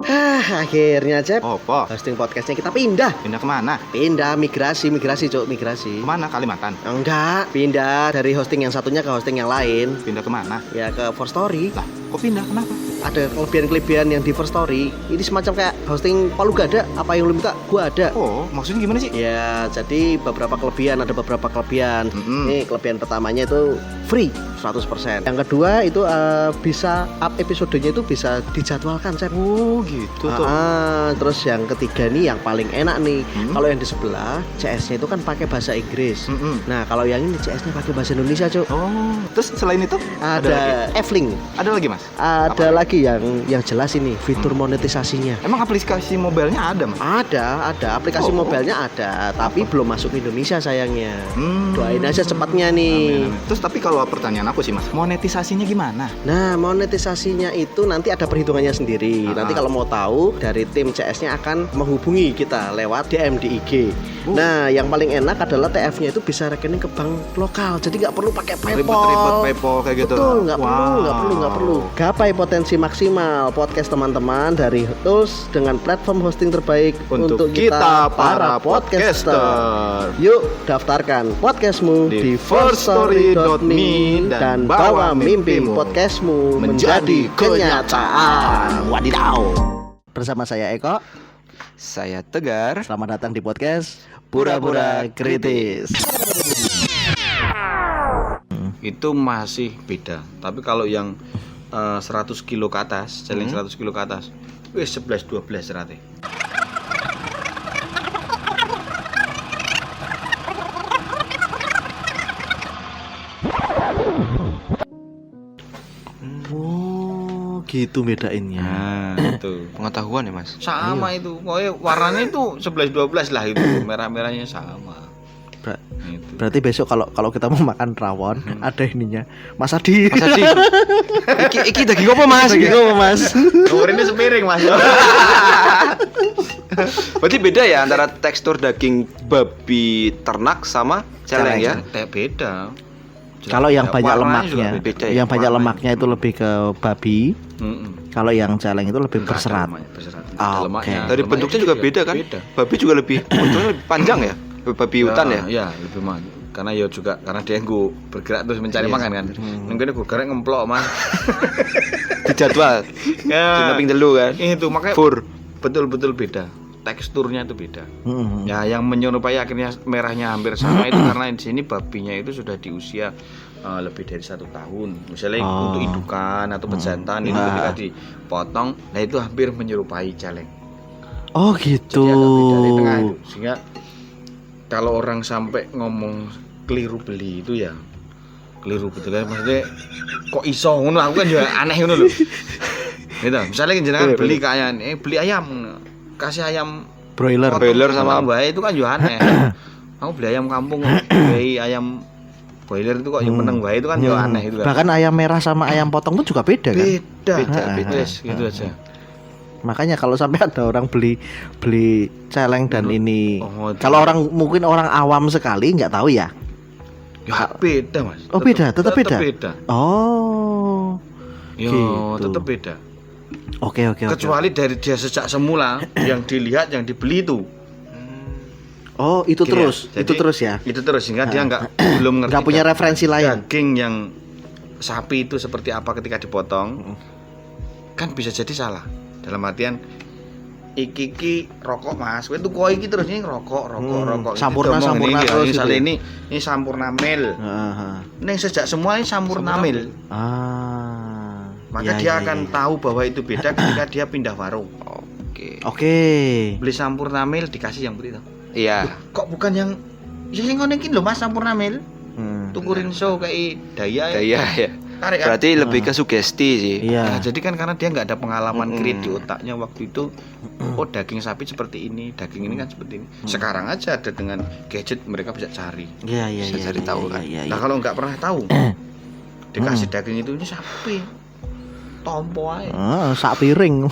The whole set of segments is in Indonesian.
Akhirnya Cep, Apa? hosting podcastnya kita pindah. Pindah kemana? Pindah migrasi Cuk, migrasi. Kemana? Kalimantan? Enggak, pindah dari hosting yang satunya ke hosting yang lain. Pindah kemana? Ya ke First Story. Lah, kok pindah? Kenapa? Ada kelebihan-kelebihan yang di First Story. Ini semacam kayak hosting Palu Gada. Apa yang lu minta, gua ada. Oh, maksudnya gimana sih? Ya, jadi ada beberapa kelebihan. Ini kelebihan pertamanya itu free 100%. Yang kedua itu bisa up episodenya itu bisa dijadwalkan, Cep. Oh, gitu tuh. Terus yang ketiga nih yang paling enak nih. Kalau yang di sebelah CS-nya itu kan pakai bahasa Inggris. Nah, kalau yang ini CS-nya pakai bahasa Indonesia, Cuk. Oh, terus selain itu Ada F-Link. Ada lagi, Mas? Ada lagi yang jelas ini fitur monetisasinya. Emang aplikasi mobilenya ada, Mas? Ada aplikasi mobilenya ada, tapi belum masuk Indonesia sayangnya. Doain aja cepatnya nih. Amin. Terus tapi kalau pertanyaan aku sih, Mas, monetisasinya gimana? Nah, monetisasinya itu nanti ada perhitungannya sendiri. Nanti kalau mau tahu dari tim CS-nya akan menghubungi kita lewat DM di IG. Nah, yang paling enak adalah TF-nya itu bisa rekening ke bank lokal. Jadi nggak perlu pakai PayPal. Ribet PayPal kayak gitu. Betul, nggak perlu. Gapai potensi maksimal podcast teman-teman dari Tools dengan platform hosting terbaik Untuk kita para podcaster. Yuk daftarkan podcastmu di firststory.me dan bawa mimpi podcastmu menjadi kenyataan. Wadidaw. Bersama saya Eko. Saya Tegar. Selamat datang di podcast Pura-Pura Kritis. Itu masih beda. Tapi kalau yang 100 kilo ke atas, challenge 100 kilo ke atas, wis 11-12 rate. Oh, gitu bedainnya. Nah, itu Pengetahuan ya, Mas? sama itu. Pokoknya warnanya itu 11-12 lah itu. Merah-merahnya sama. Itu. Berarti besok kalau kita mau makan rawon ada ininya. Mas Adi. Mas Adi. Iki daging apa, Mas? Daging apa, Mas? Ini sepiring, Mas. Berarti beda ya antara tekstur daging babi ternak sama celeng ya? Beda. Kalau yang banyak Warnanya lemaknya, juga beda ya, yang banyak lemaknya itu lebih ke babi. Kalau yang celeng itu lebih Enggak ada berserat. lemaknya, berserat. Ah, Ada oke. lemaknya. Dari Lemaknya bentuknya juga beda kan? Beda. Babi juga lebih bentuknya lebih panjang ya? Babi hutan ya? Iya, lebih mah. Karena ya juga karena dia gue bergerak terus mencari makan kan. Mungkin gue gerak ngemplok, Mas. Dijadwal. Ya. Dinaping dulu kan? Itu makanya Fur. betul-betul beda. Teksturnya itu beda. Ya, yang menyerupai akhirnya merahnya hampir sama itu karena di sini babinya itu sudah di usia lebih dari 1 tahun. Misalnya untuk indukan atau pejantan itu ketika dipotong, nah itu hampir menyerupai celeng. Oh, gitu. Jadi agak beda di tengah itu. Sehingga kalau orang sampai ngomong keliru beli itu ya keliru betul kan, maksudnya kok iso ngono, aku kan juga aneh ngono lho. Gitu. Misalnya jenengan beli kayak beli ayam, kasih ayam Broiler sama wae itu kan juga aneh. Aku beli ayam kampung, beli ayam broiler itu kok yang meneng wae itu kan juga aneh itu kan. Bahkan ayam merah sama ayam potong itu juga beda kan? Beda. Yes, gitu aja. Makanya kalau sampai ada orang beli celeng dan ini, Oh, kalau mungkin orang awam sekali nggak tahu ya. Ya beda, Mas. Oh, tetap beda. Oh. Yo, Gitu. tetap beda. Oke. Kecuali dari dia sejak semula yang dilihat, yang dibeli itu. Oh, itu Gitu terus. ya. Itu Jadi, terus ya. Itu terus sehingga dia belum ngerti. Nggak punya referensi lain. Daging yang sapi itu seperti apa ketika dipotong. Kan bisa jadi salah. Dalam artian iki rokok, Mas. Kowe tuku iki terus ini rokok. Sampurna terus gitu misalnya ya? ini sampurna mil. Ini sejak semua ini sampurna mil. Maka dia akan tahu bahwa itu beda ketika dia pindah warung. Oke. Beli sampurna mil dikasih yang begitu. Iya. Kok bukan yang sing ngono iki lho, Mas, sampurna mil. Tuku rinso kayak daya ya. Tarik, kan? Berarti lebih ke sugesti sih. Iya. Nah, jadi kan karena dia nggak ada pengalaman create di otaknya waktu itu. Oh, daging sapi seperti ini, daging ini kan seperti ini. Sekarang aja ada dengan gadget mereka bisa cari. Iya. Bisa cari tahu kan. Nah, kalau nggak pernah tahu, dikasih daging itu ini sapi, tompo aja. Sak piring.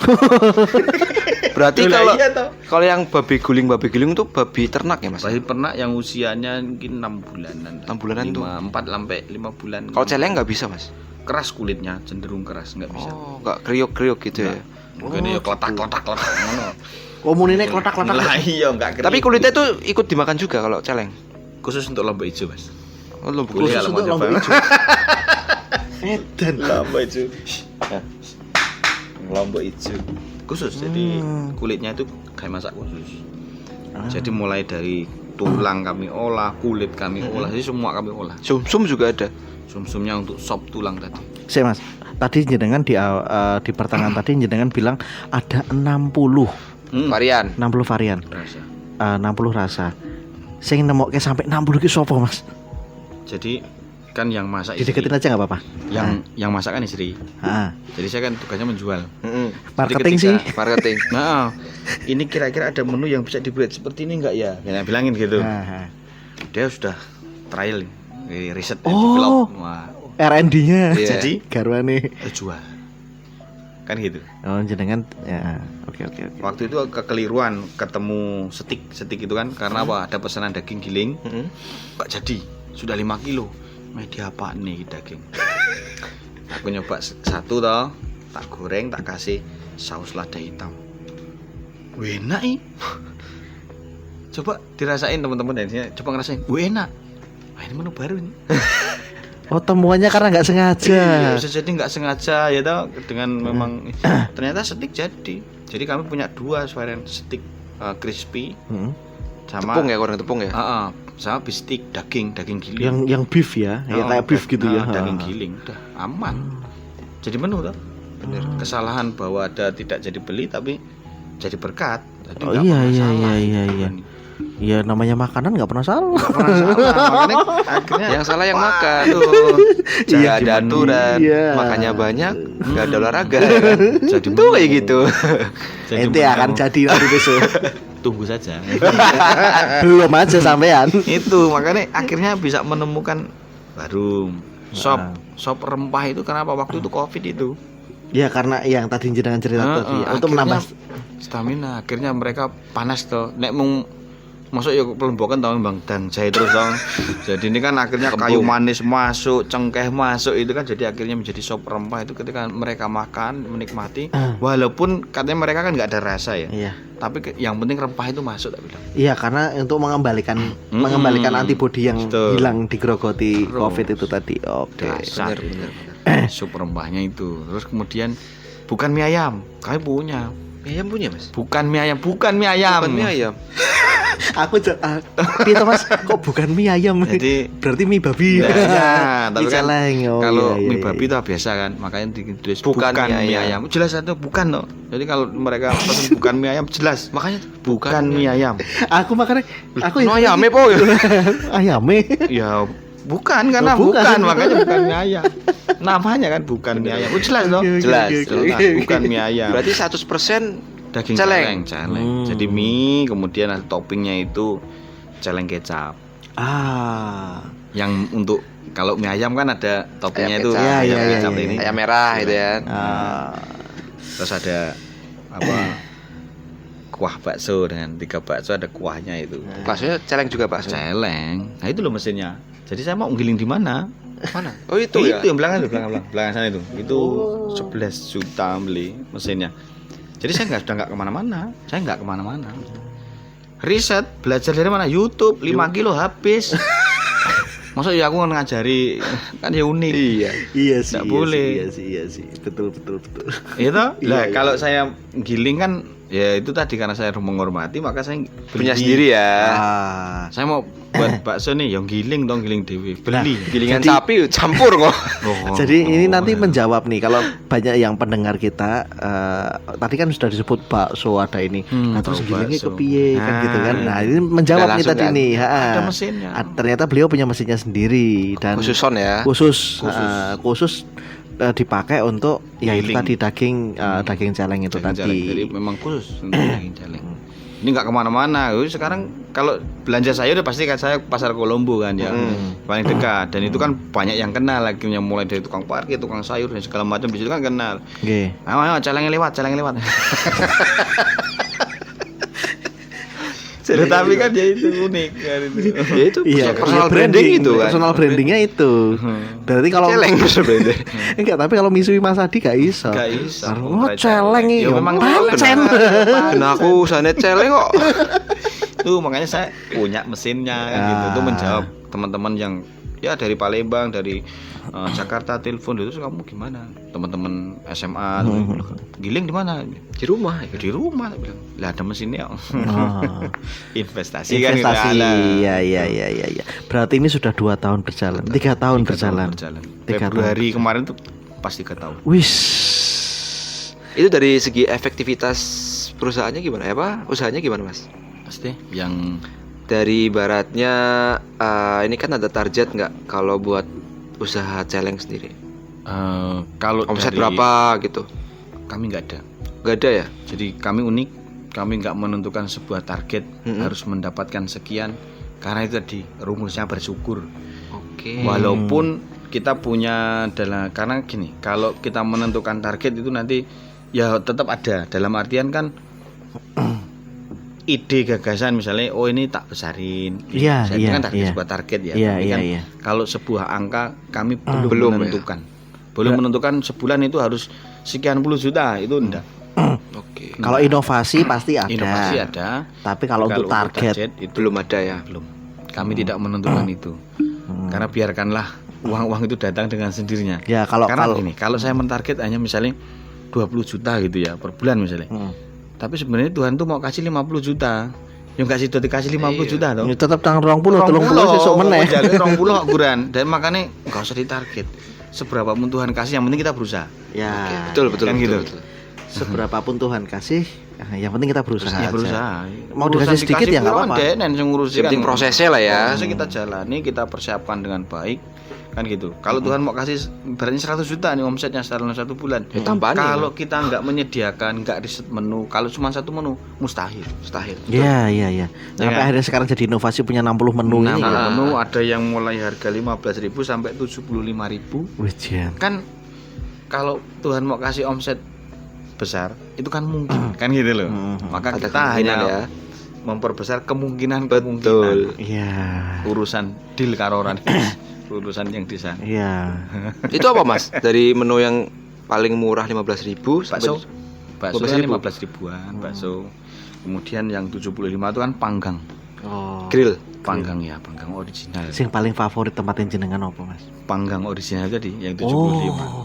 Berarti Lah, kalau iya toh. kalau yang babi guling itu babi ternak ya, Mas? Bayi ternak yang usianya mungkin 6 bulanan. 6 bulanan tuh. 4 sampai 5 bulan. Kalau celeng nggak bisa, Mas? Keras kulitnya, cenderung keras, nggak bisa. Oh, nggak kriuk-kriuk gitu ya. Mungkin ya kotak-kotak ngono. Komunine kotak-kotak. Lah iya enggak Tapi kulitnya itu ikut dimakan juga kalau celeng. khusus untuk lombok hijau, Mas. Oh, lo Khusus Kalau mau untuk coba. lombok hijau. Edan. Lombok hijau. Lombok hijau. Khusus jadi kulitnya itu kayak masak khusus. Jadi mulai dari tulang kami olah, kulit kami olah, jadi semua kami olah. Sum-sum juga ada. Sum-sumnya untuk sop tulang tadi. Saya Mas, tadi jenengan di pertengahan tadi jenengan bilang ada 60 Varian. 60 varian, Rasa. 60 rasa. Sing nemokke sampai 60 ki sapa, Mas? Jadi kan yang masak istri. Dideketin aja nggak apa-apa. Yang masak kan istri. Ah, Jadi saya kan tugasnya menjual. marketing sih. Marketing. Nah, ini kira-kira ada menu yang bisa dibuat seperti ini enggak ya? Saya bilangin gitu. Ah, Dia sudah trial, riset, Oh. develop. Wah, R&D-nya. Iya. jadi Garwane. jual. Kan gitu. Oh, jenengan ya. Oke. Waktu itu kekeliruan ketemu setik itu kan karena apa? Ada pesanan daging giling. Pak jadi sudah 5 kilo. Media apa nih daging? Aku nyoba satu toh, tak goreng, tak kasih saus lada hitam. Enak ih. Coba dirasain teman-teman dari sini, coba ngerasain. Enak. Wah, ini menu baru nih. Oh, temuannya karena nggak sengaja. Iya, bisa jadi nggak sengaja ya toh dengan memang ternyata steak jadi. Jadi kami punya 2 varian steak crispy sama Tepung ya, goreng tepung ya. sama beef steak daging giling. Yang beef ya, ya kayak beef gitu ya. Daging giling udah aman. Jadi menu toh. Bener. Kesalahan bahwa ada tidak jadi beli tapi jadi berkat. Jadi Oh, nggak iya, pernah iya, salah iya, gitu iya. kan. Ya namanya makanan nggak pernah salah. Nggak pernah salah. Makanya akhirnya Yang salah yang makan tuh. Iya, Gak ada gimana? aturan, Iya. makannya banyak, gak ada olahraga kan. jadi Tuh kayak gitu. jadi Ente menu. akan jadi nanti besok. Tunggu saja. Belum aja sampean. Itu makanya akhirnya bisa menemukan baru sop rempah itu kenapa waktu itu Covid itu. Ya karena yang tadi jenengan cerita tadi ya, untuk akhirnya menambah stamina. Akhirnya mereka panas tuh. Nek mung masuk ya pelombokan tahun Bang dan jahe terus dong. Jadi ini kan akhirnya kayu manis masuk, cengkeh masuk itu kan jadi akhirnya menjadi sop rempah itu ketika mereka makan menikmati walaupun katanya mereka kan nggak ada rasa ya. Iya. Tapi yang penting rempah itu masuk tak bilang. Iya karena untuk mengembalikan antibodi yang Betul. hilang digerogoti Terus. Covid itu tadi. Oke. Dasar Bener. sup rempahnya itu. Terus kemudian bukan mie ayam, kami punya. Mie ayam punya mas? Bukan mie ayam, bukan mie ayam. Bukan mie ayam. Aku piye to Mas? Kok bukan mie ayam? Jadi berarti mie babi. ya, tapi Mie kan celeng. Oh, kalau iya, mie iya, babi iya. itu biasa kan, makanya ditulis Bukan bukan, mie mie ayam. ayam. Jelas itu bukan loh. Jadi kalau mereka pesan bukan mie ayam jelas, makanya bukan mie ayam. Aku makanya No ayam po. ayame. Ya bukan karena Oh, bukan. bukan makanya bukan mie ayam. Namanya kan bukan mie ayam. Oh, jelas loh. Oke, oke, Jelas. oke, Jelas, oke. bukan mie ayam. Berarti 100% Daging celeng. celeng. Jadi mie kemudian ada toppingnya itu celeng kecap. Yang untuk kalau mie ayam kan ada toppingnya Ayam itu kecap. Iya, ayam iya, kecap iya, ini. ayam merah gitu ya. Terus ada apa? Kuah bakso dengan 3 bakso ada kuahnya itu. Baksonya celeng juga bakso. Celeng. Nah itu loh mesinnya. Jadi saya mau giling di mana? Mana? Oh itu ya. Itu yang belakang sana itu. Itu 11 juta beli mesinnya. Jadi saya sudah nggak kemana-mana. Saya nggak kemana-mana. Riset, belajar dari mana? YouTube, 5 kilo habis. Masa ya aku ngajari kan ya unik. Iya. Iya sih. Nggak boleh. Iya sih. Betul. Itu lah Iya, iya. kalau saya giling kan ya itu tadi karena saya menghormati maka saya Punya beli. sendiri ya. Saya mau buat bakso nih yang giling dong giling dewi beli. Gilingan Jadi- sapi campur kok. Jadi ini nanti menjawab nih kalau banyak yang pendengar kita tadi kan sudah disebut bakso ada ini. Nah terus tahu gilingnya bakso. kepiye kan Nah, gitu kan. Nah ini menjawab Udah nih langsung tadi kan? nih. ada mesinnya. Ternyata beliau punya mesinnya sendiri dan Khusus son ya. khusus dipakai untuk ya itu Giling. tadi daging celeng itu Daging tadi. celeng. Jadi memang khusus untuk daging celeng. Ini nggak kemana-mana. Sekarang kalau belanja sayur pasti kan saya pasar Kolombo kan ya, paling dekat. Dan itu kan banyak yang kenal lagi yang mulai dari tukang parkir, tukang sayur dan segala macam di situ kan kenal. Nggih. Ayo celengnya lewat. Loh, tapi kan ya itu unik kan itu. Ya itu Iya, personal iya, branding itu kan. Personal brandingnya itu. Berarti kalau Celeng personal branding. enggak, tapi kalau misui Mas Adi gak iso. Gak iso. Oh, celeng iki. Ya memang pancen. Nah aku usahanya celeng kok. Tuh makanya saya punya mesinnya kan gitu. Itu menjawab teman-teman yang ya dari Palembang, dari Jakarta telepon itu kamu gimana? Teman-teman SMA Giling di mana? Di rumah ya. Di rumah bilang. Lah ada mesinnya. Investasi kan gitu. Investasi. Iya. Berarti ini sudah 2 tahun berjalan. 3 tahun berjalan. 3 Februari kemarin tuh pas 3 tahun. Wis. Itu dari segi efektivitas perusahaannya gimana ya Pak? Usahanya gimana Mas? Pasti yang Dari ibaratnya ini kan ada target nggak kalau buat usaha celeng sendiri? kalau Omset dari berapa gitu? kami nggak ada. Nggak ada ya? Jadi kami unik, kami nggak menentukan sebuah target harus mendapatkan sekian, karena itu tadi rumusnya bersyukur. Oke. Walaupun kita punya karena gini, kalau kita menentukan target itu nanti ya tetap ada dalam artian kan ide gagasan misalnya ini tak besarin. Iya, Saya iya, kan target iya. sebuah target ya. Iya, Tapi iya, kan iya. kalau sebuah angka kami belum ya? menentukan. Belum menentukan sebulan itu harus sekian puluh juta, itu enggak. Oke. Kalau inovasi pasti ada. Inovasi ada. Tapi kalau untuk target itu Belum ada ya. belum. Kami tidak menentukan itu. Karena biarkanlah uang-uang itu datang dengan sendirinya. Ya, kalau kalau saya mentarget hanya misalnya 20 juta gitu ya per bulan misalnya. Tapi sebenarnya Tuhan tuh mau kasih 50 juta. Yang kasih dikasih 50 juta toh. ya tetap tanggal 20 sesuk meneh. Jadi 20 kok kuran. Dan makanya enggak usah ditarget. Seberapa pun Tuhan kasih, yang penting kita berusaha. Ya. Betul Kan gitu. betul. Seberapapun Tuhan kasih, yang penting kita berusaha. Ya aja. berusaha. Mau dikasih sedikit ya nggak apa-apa. Yang ngurusi Yang penting prosesnya lah ya. Prosesnya kita jalani, kita persiapkan dengan baik. Kan gitu. Kalau Tuhan mau kasih berarti 100 juta nih omsetnya dalam 1 bulan. Ya tambahan ya. Kalau kita nggak menyediakan, nggak riset menu, kalau cuma 1 menu mustahil. Iya. Sampai kan? akhirnya sekarang jadi inovasi punya 60 menu ini. Nah, menu ada yang mulai harga 15.000 sampai 75.000. Wih, Jan. Kan kalau Tuhan mau kasih omset besar, itu kan mungkin, kan gitu loh. Maka Ada kita kemungkinan hanya ya. memperbesar kemungkinan. Betul. Iya. Urusan deal karoran. Urusan yang di sana. Iya. Itu apa Mas? Dari menu yang paling murah 15.000 Bakso. Bakso 15.000. kan 15 ribuan, bakso. Kemudian yang 75 itu kan panggang. Oh. grill. Panggang ya, panggang original. Sing paling favorit tempat yang jenengan apa, Mas? Panggang original tadi yang 75. Oh.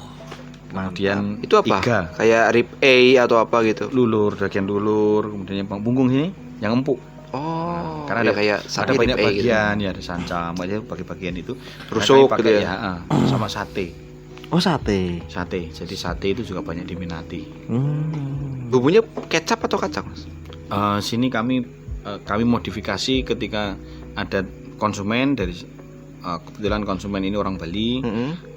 Kemudian Itu apa? iga, Kayak rib A atau apa gitu? lulur, bagian lulur, kemudian yang punggung sini yang empuk. Oh. Karena ada kayak ada sapi banyak rib A gitu. bagian ya, ada sancam, ada bagian itu. Rusuk Nah, kami gitu pakai ya? sama sate. Oh, sate. Sate. Jadi sate itu juga banyak diminati. Bumbunya kecap atau kacang Mas? Sini kami modifikasi ketika ada konsumen dari kebetulan konsumen ini orang Bali,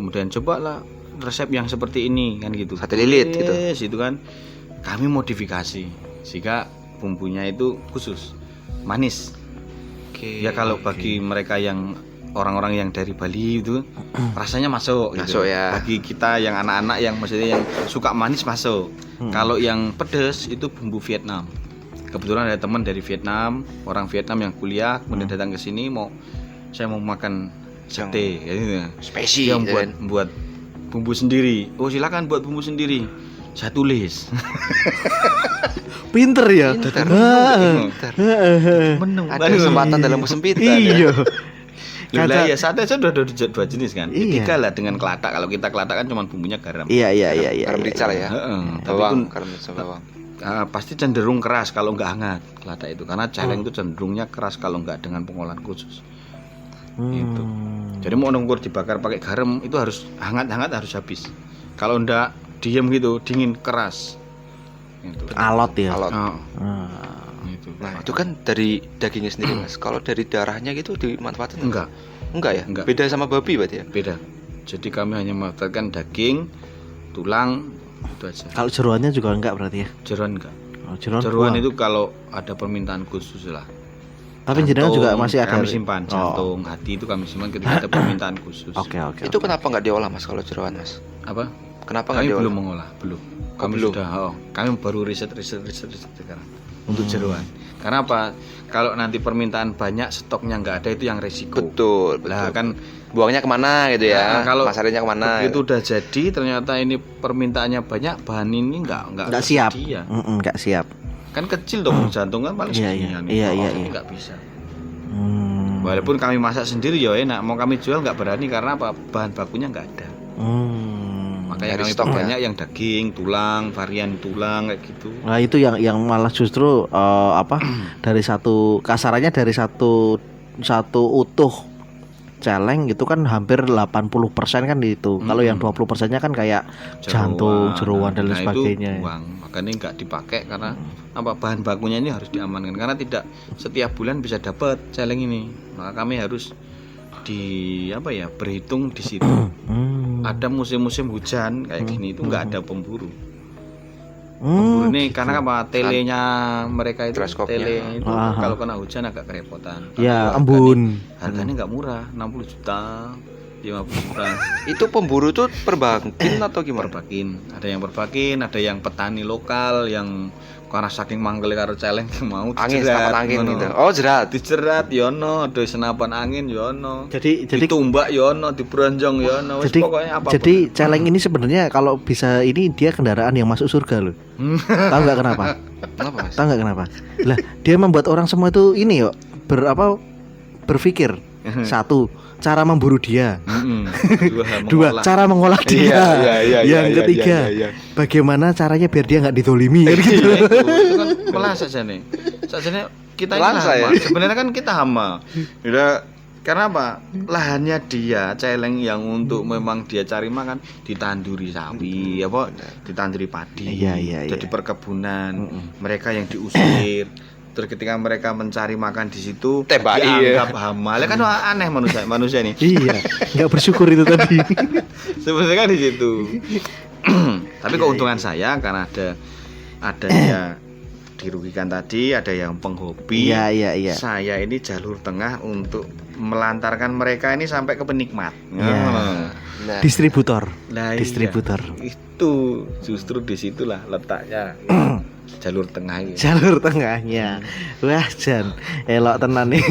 kemudian cobalah resep yang seperti ini kan gitu. Sate lilit gitu. Yes, itu kan kami modifikasi sehingga bumbunya itu khusus manis. Oke. Ya kalau bagi mereka yang orang-orang yang dari Bali itu rasanya masuk Masuk gitu. ya. Bagi kita yang anak-anak yang maksudnya yang suka manis masuk. Kalau yang pedas itu bumbu Vietnam. Kebetulan ada teman dari Vietnam, orang Vietnam yang kuliah kemudian datang ke sini saya mau makan sate gitu. Spesi Yang gitu kan. buat bumbu sendiri. Oh, silakan buat bumbu sendiri. Saya tulis. Pinter ya. Menu. Ada kesempatan dalam kesempitan. Iya. Lah ya sate aja udah ada 2 jenis kan. Iya. Ketiga lah dengan kelatak. Kalau kita kelatak kan cuma bumbunya garam. Iya. Garam merica lah ya. Heeh. Tapi Bawang, pun garam merica bawang. pasti cenderung keras kalau nggak hangat kelatak itu, karena celeng itu cenderungnya keras kalau nggak dengan pengolahan khusus. Gitu. Jadi mau nunggu dibakar pakai garam itu harus hangat harus habis. Kalau ndak diem gitu dingin keras. Gitu. Alot ya. Alot. Gitu. Nah, itu kan dari dagingnya sendiri Mas. Kalau dari darahnya gitu dimanfaatkan? Enggak, Enggak ya? Enggak. Beda sama babi berarti ya? beda. Jadi kami hanya memanfaatkan daging, tulang, itu aja. Kalau jeroannya juga enggak berarti ya. Jeroan enggak. Oh, jeroan Jeroan buah. itu kalau ada permintaan khusus lah. Tapi jenengan juga masih ada. Kami simpan jantung, hati itu kami simpan ketika ada permintaan khusus. Oke. Itu kenapa nggak diolah Mas kalau jeroan Mas? Apa? Kenapa nggak Kami diolah? belum mengolah, belum. Kami belum? sudah, kami baru riset sekarang untuk jeroan. Karena apa? Kalau nanti permintaan banyak, stoknya nggak ada, itu yang resiko. Betul. Lah kan Buangnya kemana gitu ya? kalau Masalahnya kemana? begitu udah jadi, ternyata ini permintaannya banyak, bahan ini nggak siap. tersedia. Nggak siap. Kan kecil dong jantung kan paling Iya, seginian. iya, iya, Ini iya. nggak bisa. Hmm. Walaupun kami masak sendiri ya enak, mau kami jual nggak berani karena apa? Bahan bakunya nggak ada. Makanya Dari kami stok ya? banyak yang daging, tulang, varian tulang kayak gitu. Nah itu yang malah justru dari satu kasarannya dari satu utuh celeng itu kan hampir 80% kan itu. Kalau yang 20%-nya kan kayak jantung, jeroan dan lain sebagainya. Itu buang. Makanya nggak dipakai karena apa? Bahan bakunya ini harus diamankan karena tidak setiap bulan bisa dapat celeng ini. Maka kami harus berhitung di situ. Ada musim-musim hujan kayak gini itu nggak ada pemburu. Pemburu ini karena apa? Telenya mereka itu Teleskopnya. tele itu Aha. kalau kena hujan agak kerepotan. Ya, Tapi embun. Harganya nggak murah, 60 juta, 50 juta. Itu pemburu tuh perbakin atau gimana? Perbakin, ada yang perbakin, ada yang petani lokal yang karena saking manggel karo celeng mau Angin, dijerat, senapan angin ngono. gitu. Oh, jerat. Dijerat yono, ada senapan angin yono. Jadi Ditumbak yono, dibronjong yono, wis jadi pokoknya apa. jadi celeng ini sebenarnya kalau bisa ini dia kendaraan yang masuk surga loh. Tahu nggak kenapa? Kenapa, Mas? Tahu nggak kenapa? Lah dia membuat orang semua itu ini berpikir satu cara memburu dia, dua mengolah. cara mengolah dia, yang ketiga bagaimana caranya biar dia nggak didolimi kan gitu. Iya, itu kan melas saja nih. Sajane kita ini Melasa hama. ya? Sebenarnya kan kita hama. Udah karena apa? Lahannya dia celeng yang untuk memang dia cari makan ditanduri sapi, ditanduri padi. Iya. Jadi perkebunan. Mereka yang diusir. Terus ketika mereka mencari makan di situ Tembaki, dianggap hama. Lah kan aneh manusia ini. Iya, nggak bersyukur itu tadi. Sebenarnya kan di situ. Tapi keuntungan saya karena ada ya dirugikan tadi, ada yang penghobi. Iya. Saya ini jalur tengah untuk melantarkan mereka ini sampai ke penikmat. Iya. Nah, Distributor. Nah, Distributor. iya. Itu justru disitulah letaknya jalur tengah ini. Jalur tengahnya. Wah, Jan, elok tenan nih.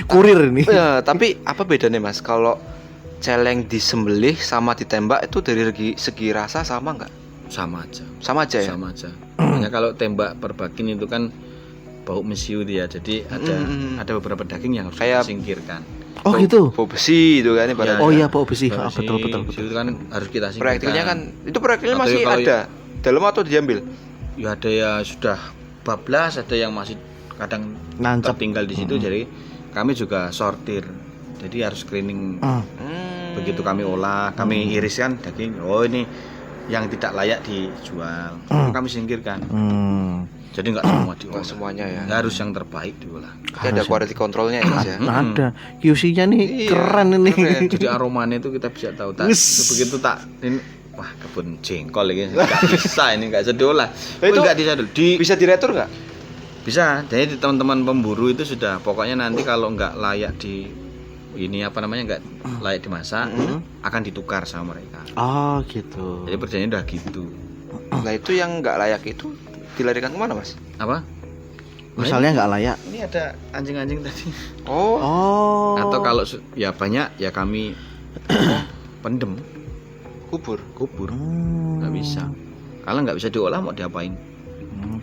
Kurir ini. tapi apa bedanya, Mas? Kalau celeng disembelih sama ditembak itu dari segi rasa sama nggak? Sama aja. Sama aja ya? Sama aja. Makanya kalau tembak perbakin itu kan bau mesiu dia. Jadi ada beberapa daging yang harus Kayak- disingkirkan. Oh gitu. Bau besi itu kan ibaratnya. Oh iya, bau besi. Bau Betul. mesiu itu kan harus kita singkirkan. Proyektilnya kan itu proyektilnya Atau masih kalau- ada dalam atau diambil? Ya ada ya sudah bablas, ada yang masih kadang Nancep. tertinggal di situ. Jadi kami juga sortir. Jadi harus screening. Begitu kami olah, kami iriskan daging. Oh ini yang tidak layak dijual. Kami singkirkan. Jadi nggak semua diolah. Nggak semuanya ya. Harus yang terbaik diolah. Ini ada quality controlnya ya, Mas ya. Ada. QC-nya nih Iya, keren ini. keren. Jadi aromanya itu kita bisa tahu. Wis. Begitu ini, wah kebun jengkol ini nggak bisa ini nggak sedolah. Itu Nggak disadul. Bisa diretur nggak? Bisa. Jadi teman-teman pemburu itu sudah pokoknya nanti kalau nggak layak di ini nggak layak dimasak akan ditukar sama mereka. Oh gitu. Jadi perjanjiannya udah gitu. Nah itu yang nggak layak itu dilarikan kemana, Mas? Apa? Misalnya nggak layak. Ini ada anjing-anjing tadi. Oh, Oh. Atau kalau ya banyak ya kami pendem kubur. nggak bisa. Kalau nggak bisa diolah mau diapain?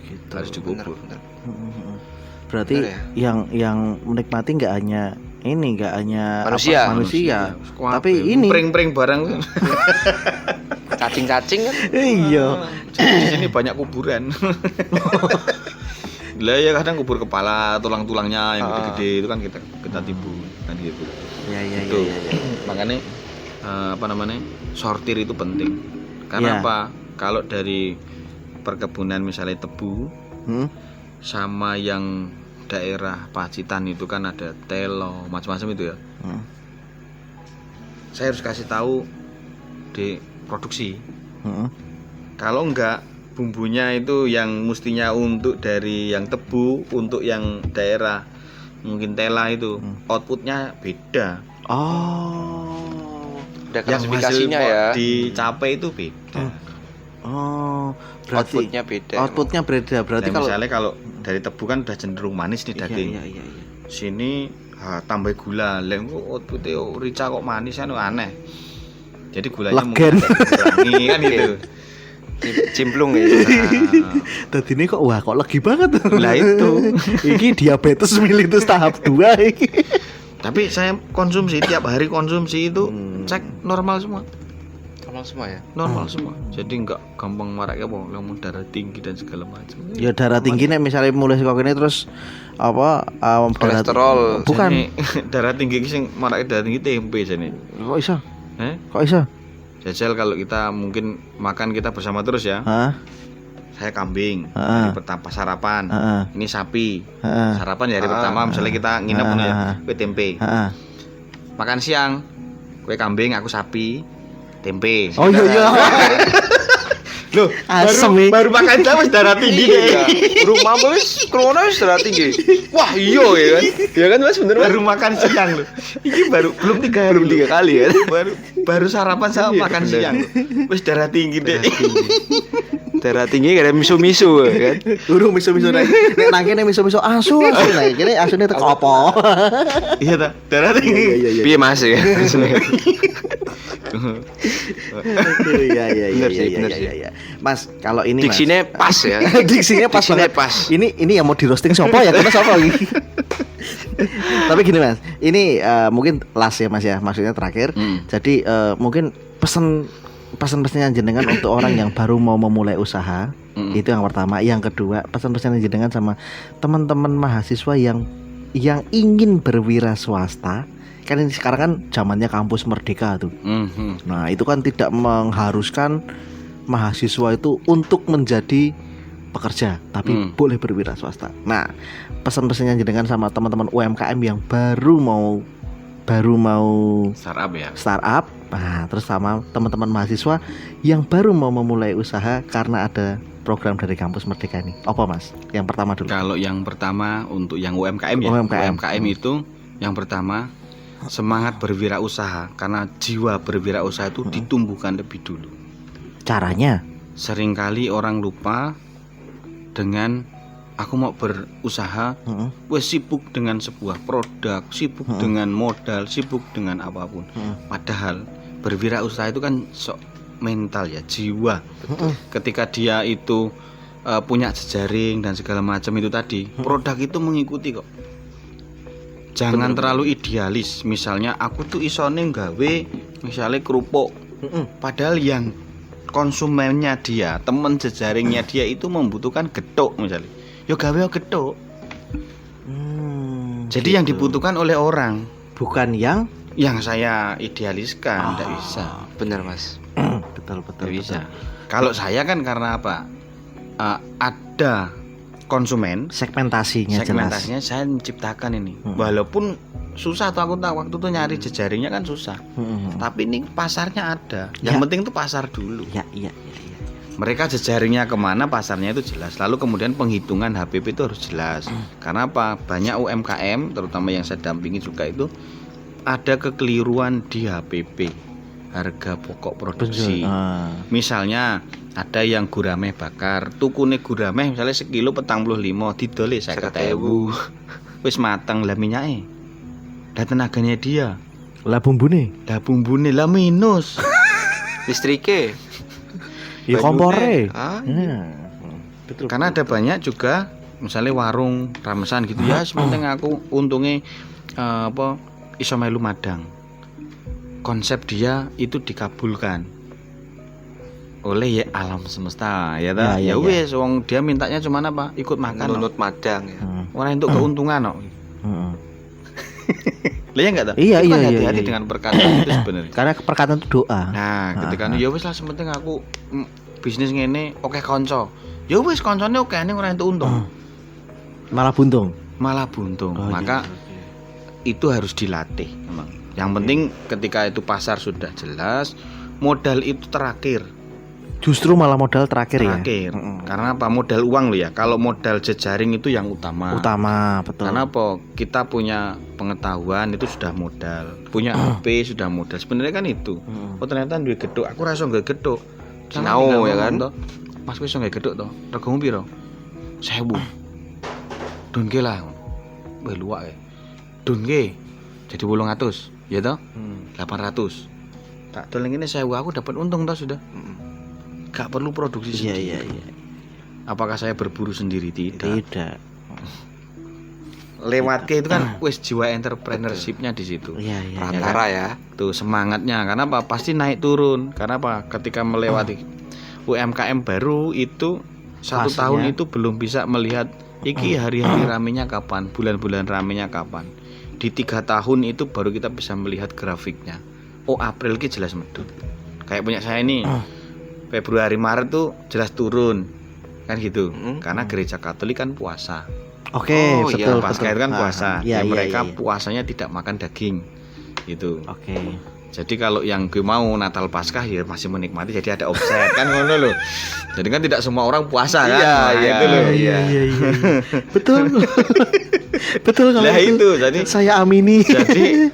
Gitu. Harus dikubur. Bener. Berarti Bener ya? yang menikmati nggak hanya ini, nggak hanya Manusia. manusia. Wah, Tapi ini pring-pring barang. Cacing-cacing kan? iya. Jadi di sini banyak kuburan. Lah ya kadang kubur kepala, tulang-tulangnya yang gede-gede itu kan kita timbun kan gitu. Iya. Itu. Makanya sortir itu penting. Karena Iya. apa? Kalau dari perkebunan misalnya tebu sama yang daerah Pacitan itu kan ada telo, macam-macam itu ya. Saya harus kasih tahu di produksi. Kalau enggak bumbunya itu yang mestinya untuk dari yang tebu untuk yang daerah mungkin tela itu outputnya beda. Oh. Ada yang hasil klasifikasinya ya. dicapai itu beda. Oh, berarti Outputnya beda. outputnya beda. Berarti Nah, kalau misalnya kalau dari tebu kan udah cenderung manis nih daging. iya. Sini tambah gula, leng outputnya rica kok manis kan aneh. Jadi gulanya Legen. mungkin dikurangi kan gitu. Cimplung ya. Nah, tadi ini kok wah kok legi banget. lah itu. Iki diabetes mellitus tahap 2 iki. Tapi saya konsumsi tiap hari konsumsi itu cek normal semua. Normal semua ya. Normal semua. Jadi enggak gampang marah ya ngomong darah tinggi dan segala macam. Ya darah tinggi nih misalnya mulai kok ini terus apa Kolesterol. bukan. Sini, darah tinggi sing marake darah tinggi tempe sini. Kok iso? Kok iso? Jajal kalau kita mungkin makan kita bersama terus ya. Hah? Saya kambing Heeh. hari pertama sarapan. Heeh. Ini sapi. Heeh. Sarapan di hari pertama misalnya kita nginep Heeh. ya, kue tempe. Heeh. Makan siang kue kambing, aku sapi, tempe. Oh iya. Loh, Asem nih. baru makan jam darah tinggi Iya. deh. Rumah wis corona wis darah tinggi. Wah, iya ya kan. Ya kan Mas bener Mas. Baru makan siang loh. Ini baru belum 3 hari. Belum 3 kali ya. Baru sarapan sama Iya, makan bener. siang. Wis darah tinggi deh. Darah tinggi kayak miso-miso ya kan. Urung miso-miso nek nang kene miso-miso asu nah kene asune teko apa? Iya ta, darah tinggi. Piye Mas ya? Iya. Bener sih, bener sih. Mas, kalau ini Mas. Diksinya pas ya. Diksinya pas Diksinya banget. pas. Ini yang mau di roasting siapa ya? Karena siapa lagi? Tapi gini Mas, ini mungkin last ya Mas ya, maksudnya terakhir. Jadi mungkin pesan-pesannya jenengan untuk orang yang baru mau memulai usaha. Itu yang pertama. Yang kedua, pesan-pesannya jenengan sama teman-teman mahasiswa yang ingin berwira swasta. Kan ini sekarang kan zamannya kampus merdeka tuh. Nah, itu kan tidak mengharuskan mahasiswa itu untuk menjadi pekerja, tapi boleh berwira swasta. Nah, pesan-pesannya jenengan sama teman-teman UMKM yang baru mau Startup ya. startup. Nah, terus sama teman-teman mahasiswa yang baru mau memulai usaha karena ada program dari kampus merdeka ini. Apa Mas? Yang pertama dulu. Kalau yang pertama untuk yang UMKM ya. UMKM. Itu yang pertama semangat berwirausaha karena jiwa berwirausaha itu ditumbuhkan lebih dulu. Caranya? Seringkali orang lupa dengan aku mau berusaha, wes sibuk dengan sebuah produk, sibuk dengan modal, sibuk dengan apapun. Padahal berwirausaha itu kan sok mental ya, jiwa. Ketika dia itu punya jejaring dan segala macam itu tadi, produk itu mengikuti kok. Jangan terlalu idealis. Misalnya aku tuh isone gawe misalnya kerupuk. Padahal yang konsumennya dia, temen jejaringnya dia itu membutuhkan gethuk misalnya. Yo gawe gethuk. Jadi yang dibutuhkan oleh orang, bukan yang saya idealiskan, tidak bisa. Benar Mas. betul. Tidak bisa. Kalau saya kan karena apa? Ada konsumen, segmentasinya jelas. saya menciptakan ini. Walaupun susah tuh aku tahu waktu itu nyari jejaringnya kan susah. Tapi ini pasarnya ada. Yang penting tuh pasar dulu. Iya. Mereka jejaringnya kemana, pasarnya itu jelas. Lalu kemudian penghitungan HPP itu harus jelas. Karena apa? Banyak UMKM, terutama yang saya dampingi juga itu ada kekeliruan di HPP, harga pokok produksi. Misalnya ada yang gurame bakar, tukune gurame misalnya sekilo 45 didol 50.000. Wis mateng lah minyake. Lah tenaganya dia. Lah bumbune Lah minus. Listrike. ya kompore. Betul. Karena ada banyak juga misalnya warung ramesan gitu ya, sementing aku untungnya iso melu madang. Konsep dia itu dikabulkan oleh ya alam semesta ya ta. Ya wis wong dia mintanya cuma apa? Ikut makan. Nunut madang ya. Orang untuk keuntungan kok. Lah ya enggak ta? Iya, Itu kan iya, hati-hati iya. dengan perkataan itu sebenarnya. Karena perkataan itu doa. Nah, ketika ya wis lah sementing aku bisnis ngene oke kanca. Ya wis kancane oke ning ora entuk untung. Malah buntung. Maka itu harus dilatih memang. Yang penting ketika itu pasar sudah jelas, modal itu terakhir. Justru malah modal terakhir, terakhir. ya. Karena apa? Modal uang lo ya. Kalau modal jejaring itu yang utama. Utama, betul. Karena apa? Kita punya pengetahuan itu sudah modal. Punya HP sudah modal. Sebenarnya kan itu. Oh ternyata duwe gedhok. Aku ra iso nggawe gedhok. Sinau, ya kan? Toh. Mas kowe iso nggawe gedhok to. Regomu piro? 1000. Dunke lah. Wah luwak ya. Dunke. Jadi 800, ya toh? 800. Tak tolong ini 1000 aku dapat untung toh sudah. Gak perlu produksi sendiri. Iya. Apakah saya berburu sendiri? Tidak. Lewat ke itu kan wis jiwa entrepreneurship-nya di situ. Iya. Perantara ya. Tuh semangatnya karena apa? Pasti naik turun. Karena apa? Ketika melewati UMKM baru itu 1 Fasenya. tahun itu belum bisa melihat iki hari-hari ramenya kapan, bulan-bulan ramenya kapan. Di 3 tahun itu baru kita bisa melihat grafiknya. Oh April ki jelas medun. Kayak punya saya ini Februari Maret tuh jelas turun kan gitu. Karena gereja Katolik kan puasa. Oke, Oh, iya, betul. Pasca itu kan puasa. Iya, Mereka iya. puasanya tidak makan daging. Gitu. Oke. Jadi kalau yang gue mau Natal Paskah ya masih menikmati, jadi ada offset kan ngono loh. Jadi kan tidak semua orang puasa kan. Iya, Nah, iya. itu loh. Iya. Betul. Betul kalau Lah itu jadi saya amini. jadi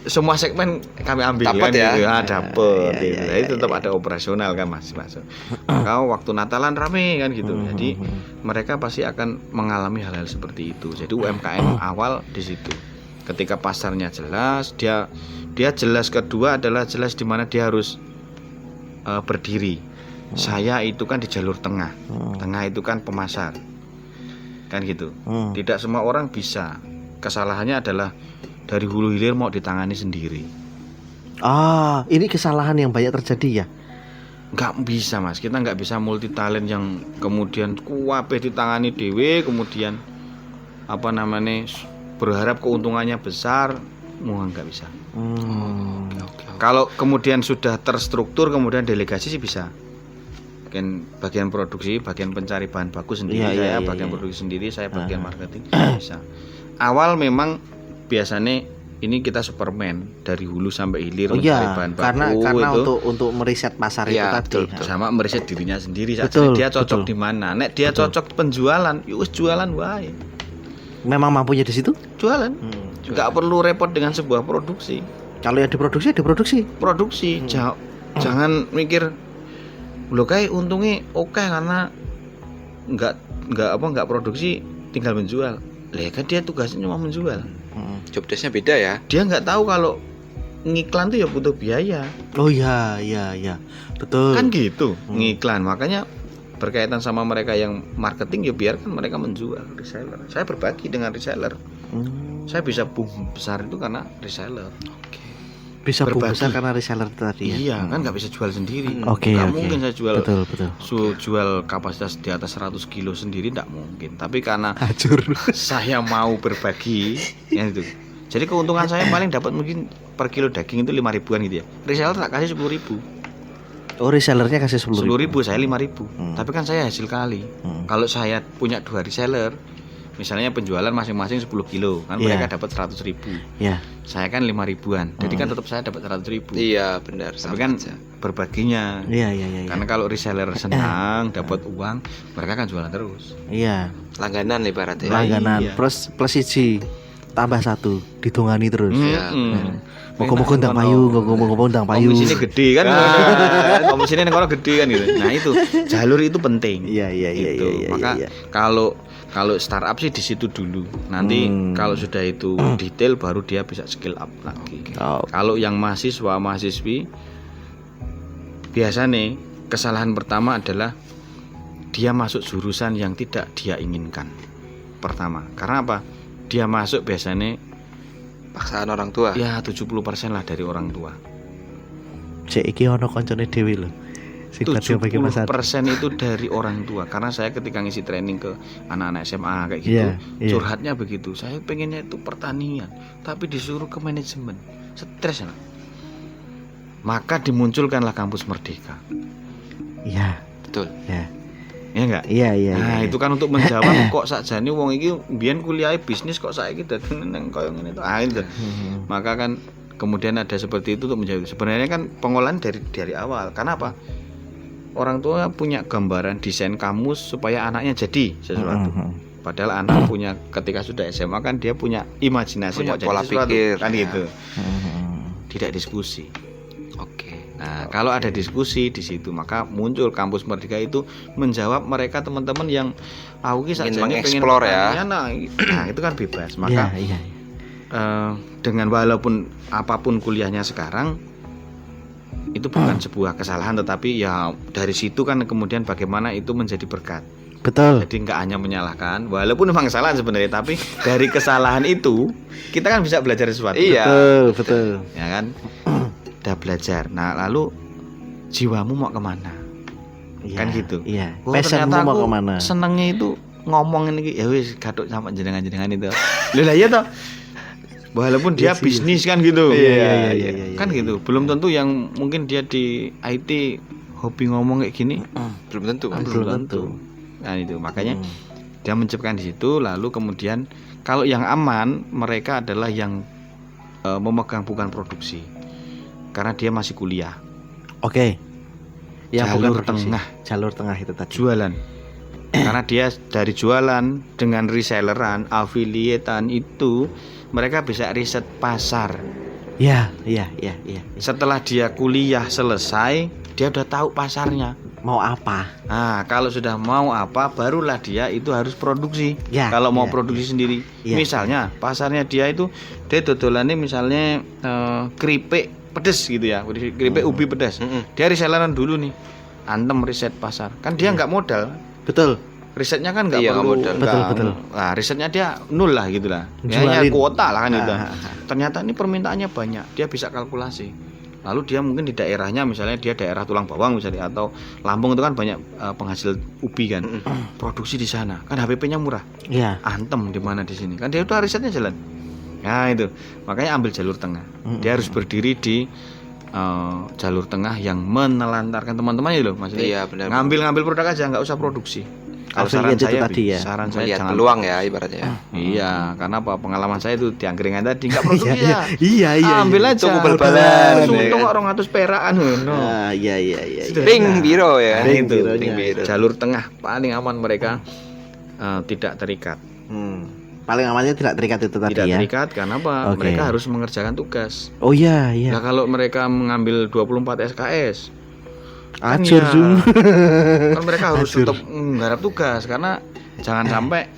semua segmen kami ambil Dapat kan ya? gitu. Dapat Iya, gitu. iya, Jadi tetap ada operasional kan Mas masuk. Kau waktu Natalan rame kan gitu. Jadi mereka pasti akan mengalami hal-hal seperti itu. Jadi UMKM awal di situ. Ketika pasarnya jelas, dia jelas. Kedua adalah jelas di mana dia harus berdiri. Saya itu kan di jalur tengah. Tengah itu kan pemasar. Kan gitu. Tidak semua orang bisa. Kesalahannya adalah dari hulu hilir mau ditangani sendiri. Ini kesalahan yang banyak terjadi ya. Nggak bisa Mas, kita nggak bisa multi talent yang kemudian kuape ditangani dewe, kemudian apa namanya berharap keuntungannya besar, nggak bisa. Kalau kemudian sudah terstruktur, kemudian delegasi sih bisa. Bagian produksi, bagian pencari bahan baku sendiri, saya bagian produksi sendiri, saya bagian marketing bisa. Awal memang biasanya ini kita Superman dari hulu sampai hilir mencari bahan baku karena itu. untuk meriset pasar itu Iya, tadi. betul. Sama meriset dirinya sendiri saja. Betul, Dia cocok betul. di mana? Nek dia cocok penjualan, yus jualan wae. Memang mampunya di situ. Jualan. Nggak perlu repot dengan sebuah produksi. Kalau yang diproduksi, Produksi jangan mikir lo kayak untungnya oke karena nggak produksi tinggal menjual. Lah kan dia tugasnya cuma menjual. Job desk-nya beda ya. Dia nggak tahu kalau ngiklan tuh ya butuh biaya. Oh iya, betul. Kan gitu ngiklan. Makanya berkaitan sama mereka yang marketing ya biarkan mereka menjual reseller. Saya berbagi dengan reseller. Saya bisa boom besar itu karena reseller. Bisa boom berbagi. besar karena reseller tadi ya. Iya kan nggak bisa jual sendiri. Oke. Nggak mungkin saya jual Betul. jual kapasitas di atas 100 kilo sendiri nggak mungkin. Tapi karena Hancur. saya mau berbagi ya itu. Jadi keuntungan saya paling dapat mungkin per kilo daging itu 5 ribuan gitu ya. Reseller tak kasih 10 ribu. Oh, resellernya kasih 10 10 ribu, saya 5 ribu. Tapi kan saya hasil kali. Kalau saya punya 2 reseller, misalnya penjualan masing-masing 10 kilo, kan Iya. mereka dapat 100 ribu. Ya. Saya kan 5 ribuan. Jadi kan tetap saya dapat 100 ribu. Iya benar. Tapi sama kan aja. berbaginya. Iya. Karena kalau reseller senang dapat uang, mereka kan jualan terus. Iya. Langganan ibaratnya. Langganan iya. plus 1 tambah 1 ditungani terus. Iya. Moga-moga ndang payu, moga-moga ndang payu. Komisinya gede kan. Komisinya yang orang gede kan gitu. Nah itu jalur itu penting. Iya. Gitu. Maka kalau startup sih di situ dulu. Nanti kalau sudah itu detail baru dia bisa scale up lagi. Oh. Kalau yang mahasiswi biasa nih kesalahan pertama adalah dia masuk jurusan yang tidak dia inginkan. Pertama, karena apa? Dia masuk biasanya Paksaan orang tua. ya 70% lah dari orang tua. Cek iki ono koncone dhewe lho. Sing badhe bagi pasar. 70% itu dari orang tua. Karena saya ketika ngisi training ke anak-anak SMA kayak gitu, Iya. curhatnya begitu. Saya pengennya itu pertanian, tapi disuruh ke manajemen. Stres lah. Maka dimunculkanlah kampus Merdeka. Iya. Betul. Ya. Ya enggak? Iya. Nah, itu kan untuk menjawab kok sakjane wong iki mbiyen kuliah bisnis kok saiki dadi nang koyo ngene to. Ah itu. Maka kan kemudian ada seperti itu untuk menjawab. Sebenarnya kan pengolahan dari awal. Karena apa? orang tua punya gambaran desain kamus supaya anaknya jadi sesuatu. Padahal anak punya ketika sudah SMA kan dia punya imajinasi Punya mau jadi pola sesuatu pikir, kan ya. gitu. Tidak diskusi. Oke. Nah, kalau ada diskusi di situ maka muncul Kampus Merdeka itu menjawab mereka teman-teman yang aku ki Ingin sakjane pengen mengeksplor ya. pertanian, nah, itu kan bebas. Maka Iya. dengan walaupun apapun kuliahnya sekarang itu bukan sebuah kesalahan, tetapi ya dari situ kan kemudian bagaimana itu menjadi berkat. Betul. Jadi nggak hanya menyalahkan, walaupun memang salah sebenarnya, tapi dari kesalahan itu kita kan bisa belajar sesuatu. Iya. Betul. Ya kan, udah belajar. Nah lalu jiwamu mau kemana? Iya, Kan gitu. Iya. Oh, Passionmu ternyata mau aku kemana? senengnya itu ngomong ini, ya wis gathuk sama jenengan-jenengan itu. Lah iya toh. Walaupun dia Iya sih, bisnis kan gitu. Iya. Kan gitu. Belum tentu yang mungkin dia di IT hobi ngomong kayak gini. Belum tentu. Mas. Belum tentu. Nah itu makanya dia menciptakan di situ. Lalu kemudian kalau yang aman mereka adalah yang memegang bukan produksi, karena dia masih kuliah. Oke. Yang bukan Jalur produksi. tengah. Jalur tengah itu tadi. Jualan. Karena dia dari jualan dengan reselleran, affiliatean itu mereka bisa riset pasar. Iya. Setelah dia kuliah selesai, dia udah tahu pasarnya. Mau apa? Nah, kalau sudah mau apa, barulah dia itu harus produksi. Ya, kalau mau ya, produksi sendiri, ya. misalnya pasarnya dia itu dia dodolannya misalnya keripik pedes gitu ya, keripik ubi pedas. Dia reselleran dulu nih, antem riset pasar. Kan dia nggak modal, Betul. risetnya kan nggak Iya, perlu. nggak modal. Betul. Nah, risetnya dia nol lah gitu lah. Ya Jualin. kuota lah kan gitu. Ah. Ternyata ini permintaannya banyak, dia bisa kalkulasi. Lalu dia mungkin di daerahnya misalnya dia daerah Tulang Bawang misalnya atau Lampung itu kan banyak penghasil ubi kan. Produksi di sana. Kan HPP-nya murah. Iya. Antem di mana di sini. Kan dia itu risetnya jalan. Nah, itu. Makanya ambil jalur tengah. Dia harus berdiri di jalur tengah yang menelantarkan teman-teman itu loh, maksudnya. Iya, benar. Ngambil produk aja, nggak usah produksi. Kalau saran Affiliate itu saya, tadi ya. saran saya Melihat jangan peluang ya ibaratnya. Iya, karena apa? Pengalaman saya itu di angkringan tadi nggak produksi ya. Iya. Ambil aja. Tunggu bal-balan, Untung ya kan? orang 100 perakan ngono. Ah, iya. Ring biro ya. Nah, itu bironya. Ring biro. jalur tengah paling aman mereka tidak terikat. Paling amannya tidak terikat itu tadi Tidak ya. terikat karena apa? Oke. Mereka harus mengerjakan tugas. Oh iya. Nah, kalau mereka mengambil 24 SKS, Acur ya, Zoom. kan mereka harus Acur. tetap menggarap tugas karena jangan sampai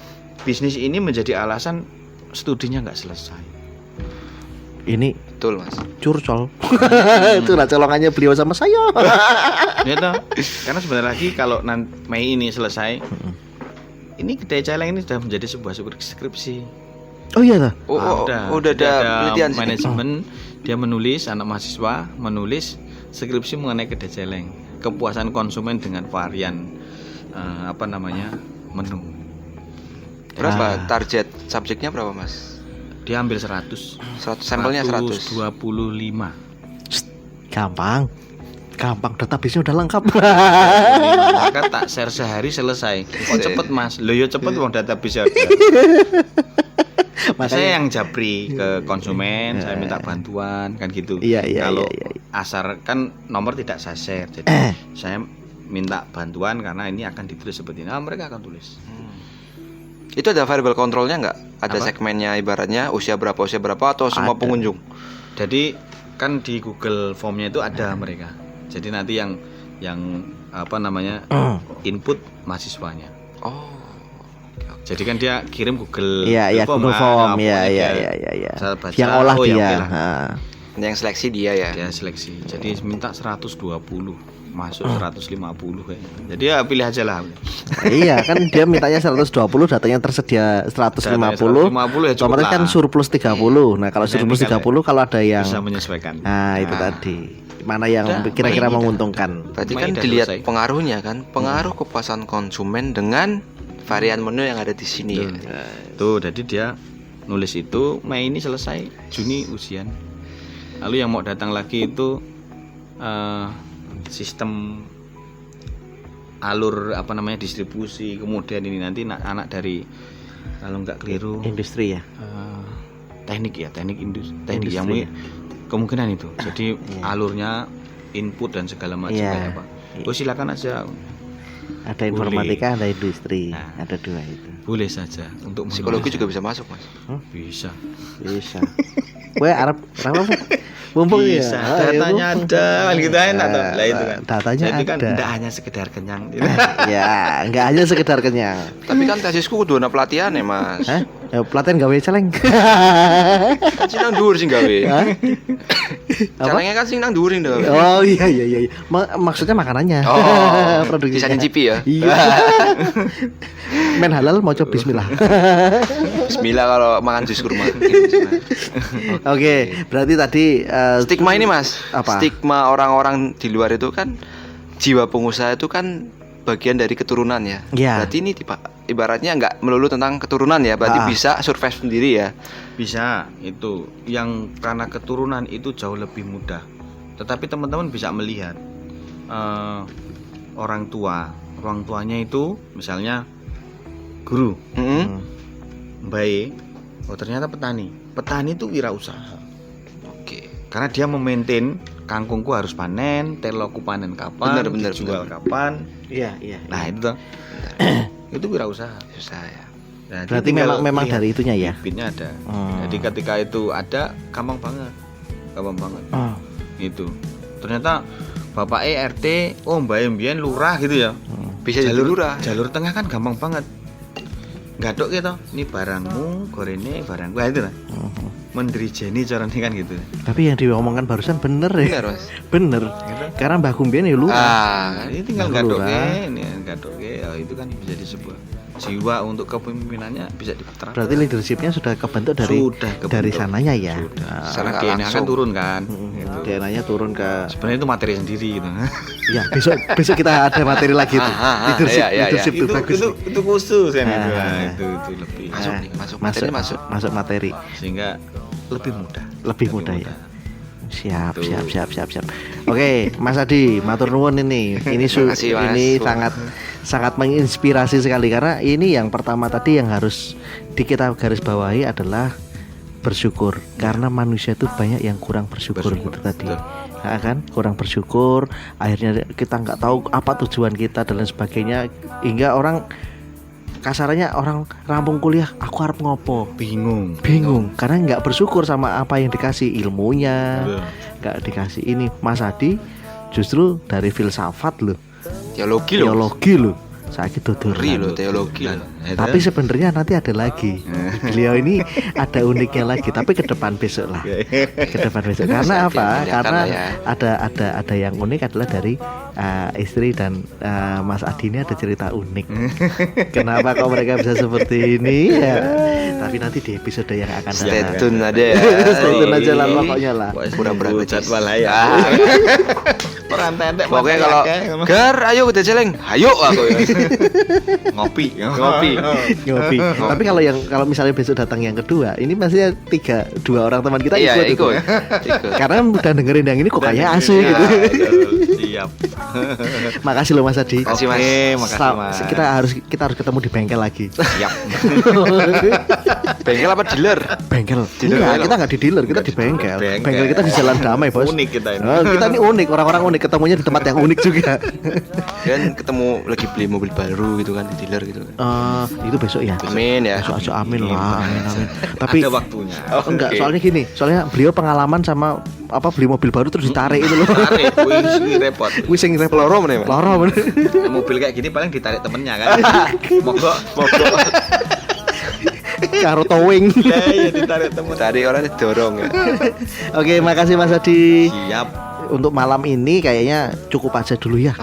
bisnis ini menjadi alasan studinya nggak selesai. Ini Betul, Mas. curcol. Itulah colongannya beliau sama saya. Ya toh? Karena sebentar lagi kalau Mei ini selesai, ini Kedai Celeng ini sudah menjadi sebuah skripsi. Oh iya dah. Udah Jadi ada penelitian sih. manajemen. Dia menulis, anak mahasiswa menulis skripsi mengenai Kedai Celeng, kepuasan konsumen dengan varian menu. Berapa target subjeknya berapa, Mas? Dia ambil 100. 100 sampelnya 100. 125. Gampang. Database-nya udah lengkap. Maka tak share sehari selesai. Kok cepet, Mas? Loh ya cepet wong database ada. Saya yang japri ke konsumen, saya minta bantuan kan gitu. Iya. Kalau asar kan nomor tidak saya share, jadi saya minta bantuan karena ini akan ditulis seperti ini. Nah, mereka akan tulis. Itu ada variable kontrolnya nggak? Ada Apa? segmennya ibaratnya usia berapa atau semua Ada. pengunjung? Jadi kan di Google Formnya itu ada mereka. Jadi nanti yang input mahasiswanya. Oh. Jadi kan dia kirim Google Iya, Google kan, Form. nah, Iya. pokoknya dia saya baca, Yang olah oh, ya dia. oke lah. Nah. Yang seleksi dia ya. Dia seleksi. Jadi minta 120, masuk 150 kayaknya. Jadi ya pilih aja lah. Iya kan dia mintanya 120, datanya tersedia 150. 150 ya cukup Otomatis kan lah. surplus 30. Nah, kalau Nah, surplus ini kan 30 kalau ada yang Bisa menyesuaikan. Nah, itu tadi. Mana yang Udah, kira-kira ini dah. menguntungkan. Berarti Cuma kan udah dilihat selesai. pengaruhnya kan, pengaruh kepuasan konsumen dengan varian menu yang ada di sini. Betul. Ya. Tuh, jadi dia nulis itu Mei ini selesai, Juni ujian. Lalu yang mau datang lagi itu sistem alur distribusi, kemudian ini nanti anak dari kalau nggak keliru Industri ya. teknik Industri yang ya. kemungkinan itu. Jadi alurnya input dan segala macam Iya. kayak apa. Oh silakan aja. Ada informatika, ada industri, Nah. ada 2 itu. Boleh saja untuk Psikologi juga bisa masuk, Mas. bisa. Bisa. Gue Arab apa? Mumpung Bisa. ya. Datanya ada kan gitu enak tuh. Lah itu kan. Datanya Jadi kan ada. tidak hanya sekedar kenyang. Ya, enggak hanya sekedar kenyang. Tapi kan tesisku kudu ana pelatihan ya, Mas. Hah? Ya, pelatihan gawe celeng. Kan sing nang dhuwur sing gawe. Hah? Celengnya kan sing nang dhuwur sing gawe. Oh iya. Maksudnya makanannya. Oh, Produksinya. bisa nyicipi ya. Iya. Men halal mau coba bismillah. Bismillah kalau makan jus kurma. Oke, berarti tadi Stigma ini, Mas. Apa? Stigma orang-orang di luar itu kan jiwa pengusaha itu kan bagian dari keturunan ya. Iya. Berarti ini ibaratnya nggak melulu tentang keturunan ya. Berarti bisa survive sendiri ya. Bisa itu yang karena keturunan itu jauh lebih mudah. Tetapi teman-teman bisa melihat orang tuanya itu misalnya guru, Mm-mm. baik. Oh ternyata petani itu wirausaha. Oke. Karena dia memaintain kangkungku harus panen, teloku panen kapan, Bener, dijual bener. kapan. Iya. Nah itu tuh. Itu wirausaha. Susah ya. Nah, dia Berarti tinggal memang lihat dari itunya ya. bibitnya ada. Hmm. Jadi ketika itu ada gampang banget. Oh. Itu. Ternyata Bapak RT, Mbak Mbien lurah gitu ya. Bisa jadi lurah. Jalur tengah kan gampang banget. Gadok gitu. Ini barangmu, gorene barangku. Nah, itu lah. Menderijeni cara ini kan gitu. Tapi yang diomongkan barusan bener ya. Benar, Mas. Bener. Gitu. Karena Mbah Kumbien ya lu. Ah, Ini tinggal Nah, gadok lurah. ini gadok itu kan bisa sebuah jiwa untuk kepemimpinannya bisa diterapkan. Berarti leadershipnya sudah kebentuk dari Sudah kebentuk. dari sananya ya. Sudah. Ah. Secara Nggak DNA kan langsung. turun kan. Mm-mm. DNA-nya turun ke. Sebenarnya itu materi sendiri gitu. Ya besok kita ada materi lagi tuh. Leadership, iya. leadership tuh bagus. itu khusus kan itu. Ah. Nah, itu lebih Masuk nih, masuk. Materi masuk. masuk materi. sehingga lebih mudah. Lebih mudah ya. Siap, Tuh. siap. Oke, Mas Adi, matur nuwun ini. Ini Makasih, Mas. ini sangat menginspirasi sekali karena ini yang pertama tadi yang harus kita garis bawahi adalah bersyukur karena manusia itu banyak yang kurang bersyukur gitu tadi. betul. Ya kan? Kurang bersyukur, akhirnya kita nggak tahu apa tujuan kita dan lain sebagainya hingga orang kasarannya orang rampung kuliah aku harap ngopo Bingung. karena nggak bersyukur sama apa yang dikasih ilmunya Betul. nggak dikasih ini. Mas Adi justru dari filsafat loh, Teologi loh. teologi loh, sakit Ngeri loh tutur. teologi loh. Tapi sebenarnya nanti ada lagi. Beliau ini ada uniknya lagi, tapi ke depan besok lah. Ke depan besok. Karena apa? Kelihatan Karena lah ya. ada yang unik adalah dari istri dan Mas Adi ini ada cerita unik. Kenapa kok mereka bisa seperti ini? Ya. Tapi nanti di episode yang akan Stay datang. tune aja ya. Stay tune aja lah pokoknya lah. Pura-pura jadwal becis. ya. Ah. Peran tendek Pokoknya kalau Gar, ayo udah celeng. Ayo aku ya. ngopi. Ngopi. Tapi kalau misalnya besok datang yang kedua, ini masih dua orang teman kita Iya, ikut. ikut. Ikut. Karena udah dengerin yang ini kok kayak asik gitu. Siap. Makasih loh Mas Adi. Makasih, Mas. Makasih Mas. Kita harus ketemu di bengkel lagi. Siap. Bengkel apa dealer? Bengkel. Dealer, Enggak, ya, kita nggak di dealer, kita di bengkel. Bengkel kita di Jalan Damai, Bos. Unik kita ini. Oh, kita ini unik, orang-orang unik ketemunya di tempat yang unik juga. Dan ketemu lagi beli mobil baru gitu kan di dealer gitu kan. Itu besok ya. Amin ya. Besok amin lah, amin. Tapi Ada waktunya. enggak, Oke. soalnya gini, soalnya beliau pengalaman sama beli mobil baru terus ditarik itu loh. Tarik, wih, repot. Wis sing repot Loro meneh, Mas. loro bener. Mobil kayak gini paling ditarik temennya kan. Mogok. Karo towing. Ya, ditarik temen. Tadi orang didorong ya. Oke, makasih Mas Adi. Siap. Untuk malam ini kayaknya cukup aja dulu ya.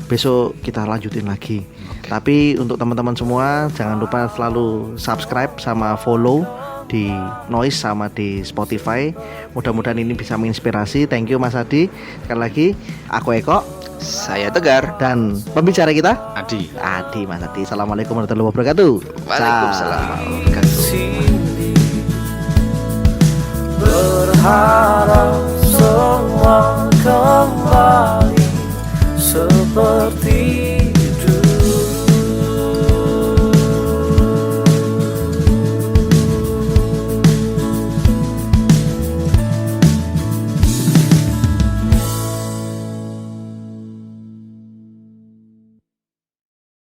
Besok kita lanjutin lagi. Tapi untuk teman-teman semua jangan lupa selalu subscribe sama follow di Noise sama di Spotify. Mudah-mudahan ini bisa menginspirasi. Thank you Mas Adi. Sekali lagi aku Eko Saya Tegar. dan pembicara kita Adi. Adi Mas Adi. Assalamualaikum warahmatullahi wabarakatuh. Waalaikumsalam warahmatullahi wabarakatuh. berharap